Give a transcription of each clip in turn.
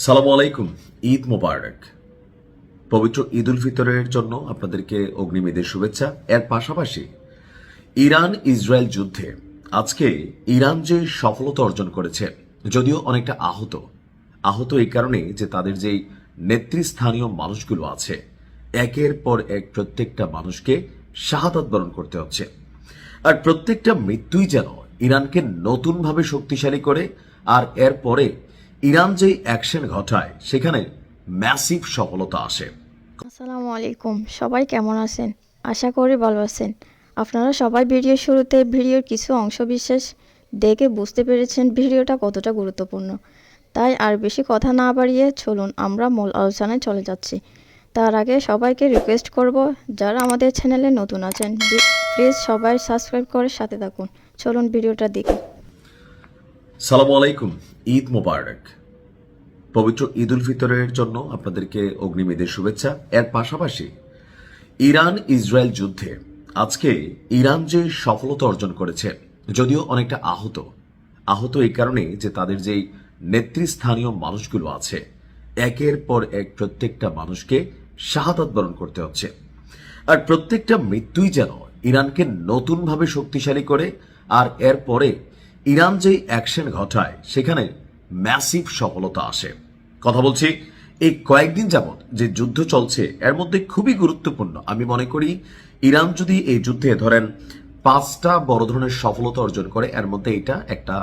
সালামু আলাইকুম। ঈদ মোবারক। পবিত্র ঈদ উল ফিতরের জন্য আপনাদেরকে অগ্রিম ঈদের শুভেচ্ছা। এর পাশাপাশি ইরান ইসরায়েল যুদ্ধে আজকে ইরান যে সফলতা অর্জন করেছে, যদিও অনেকটা আহত এই কারণে যে তাদের যেই নেতৃস্থানীয় মানুষগুলো আছে একের পর এক প্রত্যেকটা মানুষকে শাহাদাত বরণ করতে হচ্ছে। আর প্রত্যেকটা মৃত্যুই যেন ইরানকে নতুনভাবে শক্তিশালী করে। আর এরপরে ইরান যে অ্যাকশন ঘটায় সেখানে ম্যাসিভ সফলতা আসে। আসসালামু আলাইকুম, সবাই কেমন আছেন? আশা করি ভালো আছেন। আপনারা সবাই ভিডিওর শুরুতে ভিডিওর কিছু অংশ বিশেষ দেখে বুঝতে পেরেছেন ভিডিওটা কতটা গুরুত্বপূর্ণ। তাই আর বেশি কথা না বাড়িয়ে চলুন আমরা মূল আলোচনায় চলে যাচ্ছি। তার আগে সবাইকে রিকোয়েস্ট করব, যারা আমাদের চ্যানেলে নতুন আছেন প্লিজ সবাই সাবস্ক্রাইব করে সাথে থাকুন। চলুন ভিডিওটা দেখি। সালামু আলাইকুম। ঈদ মোবারক। পবিত্র ঈদ উল ফিতরের জন্য আপনাদেরকে অগ্রিম ঈদের শুভেচ্ছা। এর পাশাপাশি ইরান ইসরায়েল যুদ্ধে আজকে ইরান যে সফলতা অর্জন করেছে, যদিও অনেকটা আহত এই কারণে যে তাদের যেই নেতৃস্থানীয় মানুষগুলো আছে একের পর এক প্রত্যেকটা মানুষকে শাহাদাত বরণ করতে হচ্ছে। আর প্রত্যেকটা মৃত্যুই যেন ইরানকে নতুনভাবে শক্তিশালী করে। আর এরপরে ইরান যে অ্যাকশন ঘটায় সেখানে ম্যাসিভ সফলতা আসে। কথা বলছি এই কয়েকদিন যাবৎ যে যুদ্ধ চলছে এর মধ্যে খুবই গুরুত্বপূর্ণ আমি মনে করি, ইরান যদি এই যুদ্ধে ধরেন 5টা বড় ধরনের সফলতা অর্জন করে এর মধ্যে এটা একটা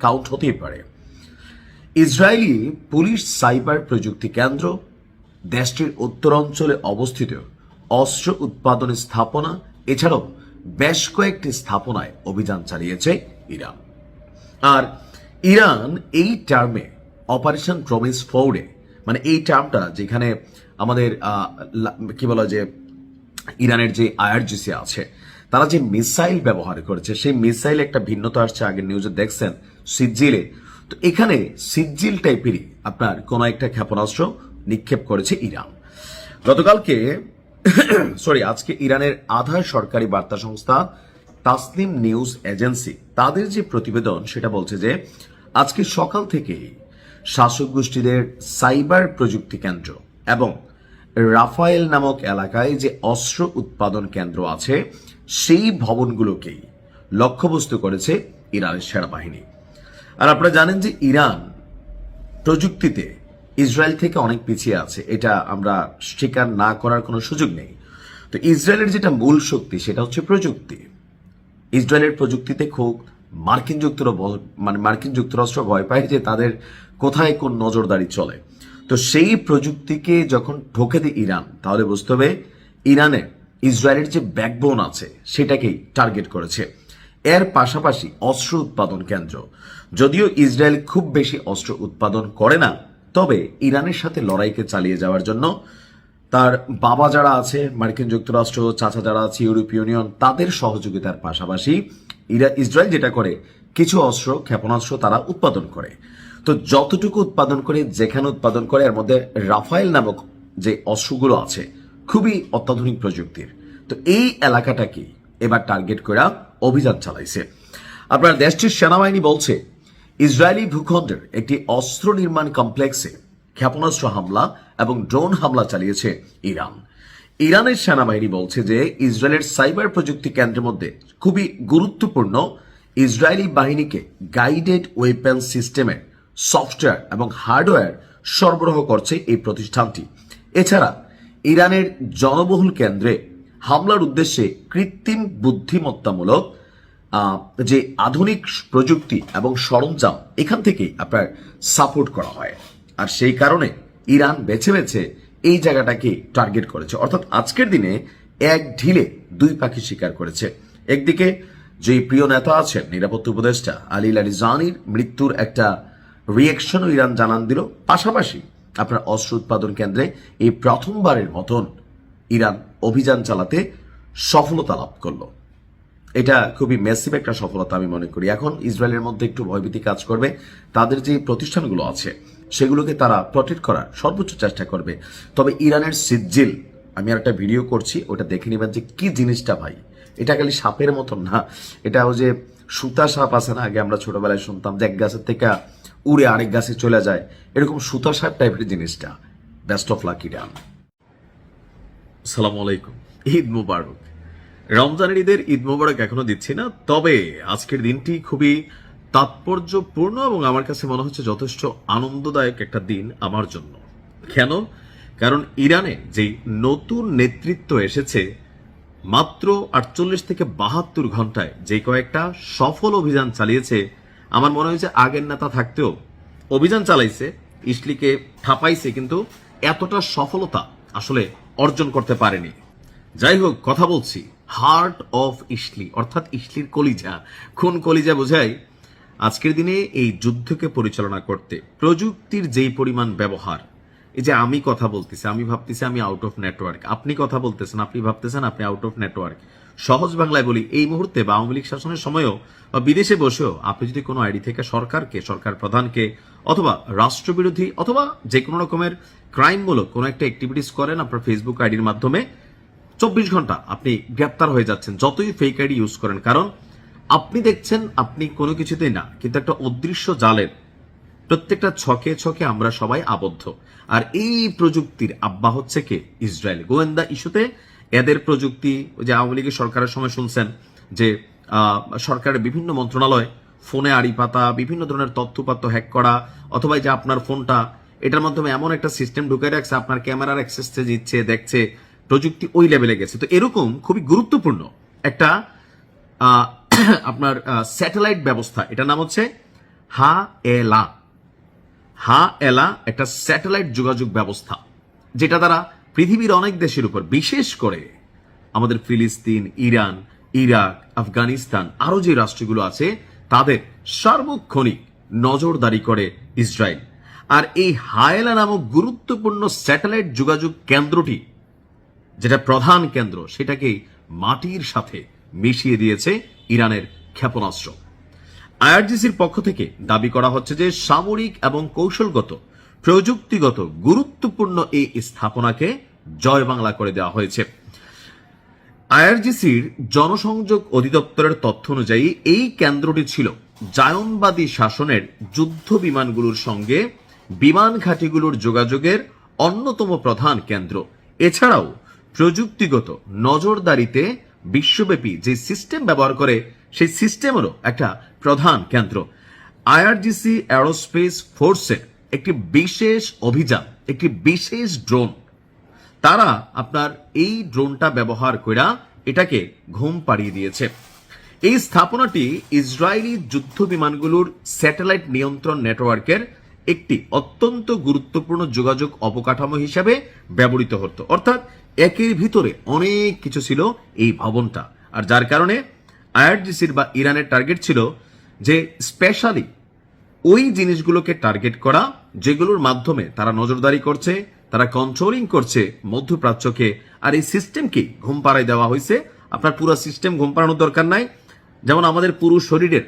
কাউন্ট হতেই পারে। ইসরায়েলি পুলিশ সাইবার প্রযুক্তি কেন্দ্র, দেশটির উত্তরাঞ্চলে অবস্থিত অস্ত্র উৎপাদন স্থাপনা, এছাড়াও বেশ কয়েকটি স্থাপনায় অভিযান চালিয়েছে ইরান। আর ইরান এই টার্মে অপারেশন প্রমিস ফোর্ডে, মানে এই টার্মটা যেখানে আমাদের কি বলা যে ইরানের যে আইআরজিসি আছে তারা যে মিসাইল ব্যবহার করেছে সেই মিসাইল একটা ভিন্নতা আসছে। আগের নিউজে দেখছেন সিজ্জিলে, তো এখানে সিজ্জিল টাইপেরই আপনার কোন একটা ক্ষেপণাস্ত্র নিক্ষেপ করেছে ইরান গতকালকে। আজকে ইরানের আধা সরকারি বার্তা সংস্থা তাসনিম নিউজ এজেন্সি তাদের যে প্রতিবেদন সেটা বলছে যে আজকে সকাল থেকে শাসক গোষ্ঠীদের সাইবার প্রযুক্তি কেন্দ্র এবং রাফায়েল নামক এলাকায় যে অস্ত্র উৎপাদন কেন্দ্র আছে সেই ভবনগুলোকেই লক্ষ্যবস্তু করেছে ইরানের সেনাবাহিনী। আর আপনারা জানেন যে ইরান প্রযুক্তিতে ইসরায়েল থেকে অনেক পিছিয়ে আছে, এটা আমরা স্বীকার না করার কোনো সুযোগ নেই। তো ইসরায়েলের যেটা মূল শক্তি সেটা হচ্ছে প্রযুক্তি। ইসরায়েলের প্রযুক্তিতে খুব মার্কিন যুক্তরাষ্ট্র ভয় পায় যে তাদের কোথায় কোন নজরদারি চলে। তো সেই প্রযুক্তিকে যখন ঢোকে দেয় ইরান, তাহলে বুঝতে হবে ইরানে ইসরায়েলের যে ব্যাকবোন আছে সেটাকেই টার্গেট করেছে। এর পাশাপাশি অস্ত্র উৎপাদন কেন্দ্র, যদিও ইসরায়েল খুব বেশি অস্ত্র উৎপাদন করে না, তবে ইরানের সাথে লড়াইকে চালিয়ে যাওয়ার জন্য তার বাবা যারা আছে মার্কিন যুক্তরাষ্ট্র, চাচা যারা আছে ইউরোপীয় ইউনিয়ন, তাদের সহযোগিতার পাশাপাশি ইসরায়েল যেটা করে কিছু অস্ত্র ক্ষেপণাস্ত্র তারা উৎপাদন করে। তো যতটুকু উৎপাদন করে, যেখানে উৎপাদন করে, এর মধ্যে রাফায়েল নামক যে অস্ত্রগুলো আছে খুবই অত্যাধুনিক প্রযুক্তির। তো এই এলাকাটাকে এবার টার্গেট করে অভিযান চালাইছে। আপনার দেশটির সেনাবাহিনী বলছে ইসরায়েলি ভূখণ্ডের একটি অস্ত্র নির্মাণ কমপ্লেক্সে ক্ষেপণাস্ত্র হামলা এবং ড্রোন হামলা চালিয়েছে ইরান। ইরানের সেনাবাহিনী বলছে যে ইসরায়েলের সাইবার প্রযুক্তি কেন্দ্রের মধ্যে খুবই গুরুত্বপূর্ণ ইসরায়েলি বাহিনীকে গাইডেড ওয়েপন সিস্টেমের সফটওয়্যার এবং হার্ডওয়্যার সরবরাহ করছে এই প্রতিষ্ঠানটি। এছাড়া ইরানের জনবহুল কেন্দ্রে হামলার উদ্দেশ্যে কৃত্রিম বুদ্ধিমত্তামূলক যে আধুনিক প্রযুক্তি এবং সরঞ্জাম এখান থেকেই আপনার সাপোর্ট করা হয়। আর সেই কারণে ইরান বেছে বেছে এই জায়গাটাকে টার্গেট করেছে। অর্থাৎ আজকের দিনে এক ঢিলে দুই পাখি শিকার করেছে। একদিকে যে প্রিয় নেতা আছেন নিরাপত্তা উপদেষ্টা আলী লারিজানির মৃত্যুর একটা রিয়াকশনও ইরান জানান দিল, পাশাপাশি আপনার অস্ত্র উৎপাদন কেন্দ্রে এই প্রথমবারের মতন ইরান অভিযান চালাতে সফলতা লাভ করলো। এটা খুবই ম্যাসিভ একটা সফলতা আমি মনে করি। এখন ইসরায়েলের মধ্যে একটু ভয়ভীতি কাজ করবে, তাদের যে প্রতিষ্ঠানগুলো আছে সেগুলোকে তারা প্রটেক্ট করার সর্বোচ্চ চেষ্টা করবে। তবে ইরানের সিজ্জিল, আমি আর একটা ভিডিও করছি, ওটা দেখে নেবেন যে কি জিনিসটা ভাই। এটা খালি সাপের মতন না, এটা ওই যে সুতা সাপ আছে না, আগে আমরা ছোটবেলায় শুনতাম যে এক গাছের থেকে উড়ে আরেক গাছে চলে যায়, এরকম সুতা সাপ টাইপের জিনিসটা। Best of luck Iran. সালামু আলাইকুম, ঈদ মুবারক। রমজানের ঈদের ঈদ মুবারক এখনো দিচ্ছি না, তবে আজকের দিনটি খুবই তাৎপর্যপূর্ণ এবং আমার কাছে মনে হচ্ছে যথেষ্ট আনন্দদায়ক একটা দিন আমার জন্য। কেন? কারণ ইরানে যে নতুন নেতৃত্ব এসেছে, মাত্র 48 থেকে 72 ঘন্টায় যে কয়েকটা সফল অভিযান চালিয়েছে, আমার মনে হয়েছে আগের নেতা থাকতেও অভিযান চালাইছে, ইসলিকে ঠাপাইছে, কিন্তু এতটা সফলতা আসলে অর্জন করতে পারেনি। যাই হোক, কথা বলছি হার্ট অফ ইসলি, অর্থাৎ ইসলির কলিজা। কোন কলিজা বোঝায়? আজকের দিনে এই যুদ্ধকে পরিচালনা করতে প্রযুক্তির যেই পরিমাণ ব্যবহার, এই যে আমি কথা বলতেছি, আমি ভাবতেছি আমি আউট অফ নেটওয়ার্ক, আপনি কথা বলতেছেন, আপনি ভাবতেছেন আপনি আউট অফ নেটওয়ার্ক। সহজ বাংলায় বলি, এই মুহূর্তে বা আওয়ামী লীগ শাসনের সময়ও বা বিদেশে বসেও আপনি যদি কোনো আইডি থেকে সরকারকে, সরকার প্রধানকে, অথবা রাষ্ট্রবিরোধী অথবা যে কোনো রকমের ক্রাইমমূলক কোনো একটা অ্যাক্টিভিটিস করেন আপনার ফেসবুক আইডির মাধ্যমে, 24 ঘন্টা আপনি গ্রেপ্তার হয়ে যাচ্ছেন, যতই ফেক আইডি ইউজ করেন। কারণ আপনি দেখছেন আপনি কোনো কিছুতেই না, কিন্তু একটা অদৃশ্য জালের প্রত্যেকটা ছকে ছকে আমরা সবাই আবদ্ধ। আর এই প্রযুক্তির আব্বা হচ্ছে কে? ইসরায়েল। গোয়েন্দা ইস্যুতে এদের প্রযুক্তি, যে আওয়ামী লীগের সরকারের সময় শুনছেন যে সরকারের বিভিন্ন মন্ত্রণালয় ফোনে আড়ি পাতা, বিভিন্ন ধরনের তথ্যপাত্র হ্যাক করা, অথবা যে আপনার ফোনটা, এটার মাধ্যমে এমন একটা সিস্টেম ঢুকে রাখছে, আপনার ক্যামেরার অ্যাক্সেস দিচ্ছে, দেখছে, প্রযুক্তি ওই লেভেলে গেছে। তো এরকম খুবই গুরুত্বপূর্ণ একটা আপনার স্যাটেলাইট ব্যবস্থা, এটার নাম হচ্ছে হা এলা, একটা স্যাটেলাইট যোগাযোগ ব্যবস্থা, যেটা দ্বারা পৃথিবীর অনেক দেশের উপর, বিশেষ করে আমাদের ফিলিস্তিন, ইরান, ইরাক, আফগানিস্তান, আরো যে রাষ্ট্রগুলো আছে, তাদের সার্বক্ষণিক নজরদারি করে ইসরায়েল। আর এই হায়েলা নামক গুরুত্বপূর্ণ স্যাটেলাইট যোগাযোগ কেন্দ্রটি, যেটা প্রধান কেন্দ্র, সেটাকে মাটির সাথে মিশিয়ে দিয়েছে ইরানের ক্ষেপণাস্ত্র। আইআরজিসির পক্ষ থেকে দাবি করা হচ্ছে যে সামরিক এবং কৌশলগত, প্রযুক্তিগত গুরুত্বপূর্ণ এই স্থাপনাকে জয় বাংলা করে দেওয়া হয়েছে। আইআরজিসির জনসংযোগ অধিদপ্তরের তথ্য অনুযায়ী এই কেন্দ্রটি ছিল জায়নবাদী শাসনের যুদ্ধ বিমানগুলোর সঙ্গে বিমান ঘাঁটিগুলোর যোগাযোগের অন্যতম প্রধান কেন্দ্র। এছাড়াও প্রযুক্তিগত নজরদারিতে বিশ্বব্যাপী যে সিস্টেম ব্যবহার করে, সেই সিস্টেমেরও একটা প্রধান কেন্দ্র। আইআরজিসি অ্যারোস্পেস ফোর্সের একটি বিশেষ অভিযান, একটি বিশেষ ড্রোন, তারা আপনার এই ড্রোনটা ব্যবহার করে এটাকে ঘুম পাড়িয়ে দিয়েছে। এই স্থাপনাটি ইসরায়েলি যুদ্ধ বিমানগুলোর স্যাটেলাইট নিয়ন্ত্রণ নেটওয়ার্কের একটি অত্যন্ত গুরুত্বপূর্ণ যোগাযোগ অবকাঠামো হিসাবে ব্যবহৃত হতো। অর্থাৎ একের ভিতরে অনেক কিছু ছিল এই ভবনটা। আর যার কারণে আইআরজিসির বা ইরানের টার্গেট ছিল যে স্পেশালি ওই জিনিসগুলোকে টার্গেট করা, যেগুলোর মাধ্যমে তারা নজরদারি করছে, তারা কন্ট্রোলিং করছে মধ্যপ্রাচ্যকে। আর এই সিস্টেমকে ঘুম পাড়াই দেওয়া হয়েছে। আপনার পুরো সিস্টেম ঘুম পাড়ানোর দরকার নাই। যেমন আমাদের পুরো শরীরের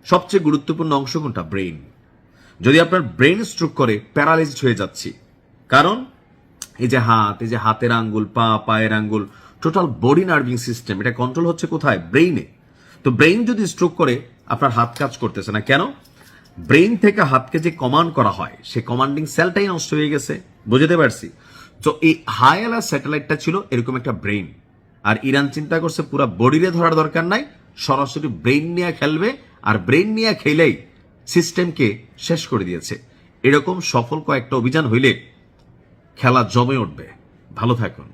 সবচেয়ে গুরুত্বপূর্ণ অংশ কোনটা? ব্রেইন। যদি আপনার ব্রেইন স্ট্রোক করে প্যারালাইজড হয়ে যাচ্ছি, কারণ এই যে হাত, এই যে হাতের আঙ্গুল, পা, পায়ের আঙ্গুল, টোটাল বডি নার্ভিং সিস্টেম, এটা কন্ট্রোল হচ্ছে কোথায়? ব্রেইনে। তো ব্রেইন যদি স্ট্রোক করে, আপনার হাত কাজ করতেছে না, কেন? ব্রেইন থেকে হাতকে যে কমান্ড করা হয়, সে কমান্ডিং সেলটাই নষ্ট হয়ে গেছে। বুঝতে পারছি? তো এই হায়েলা স্যাটেলাইটটা ছিল এরকম একটা ব্রেইন। আর ইরান চিন্তা করছে পুরো বডিরে ধরার দরকার নাই, সরাসরি ব্রেইন নিয়ে খেলবে, আর ব্রেইন নিয়ে খেলেই সিস্টেমকে শেষ করে দিয়েছে। এরকম সফল কয়েকটা অভিযান হইলে খেলা জমে উঠবে। ভালো থাকুন।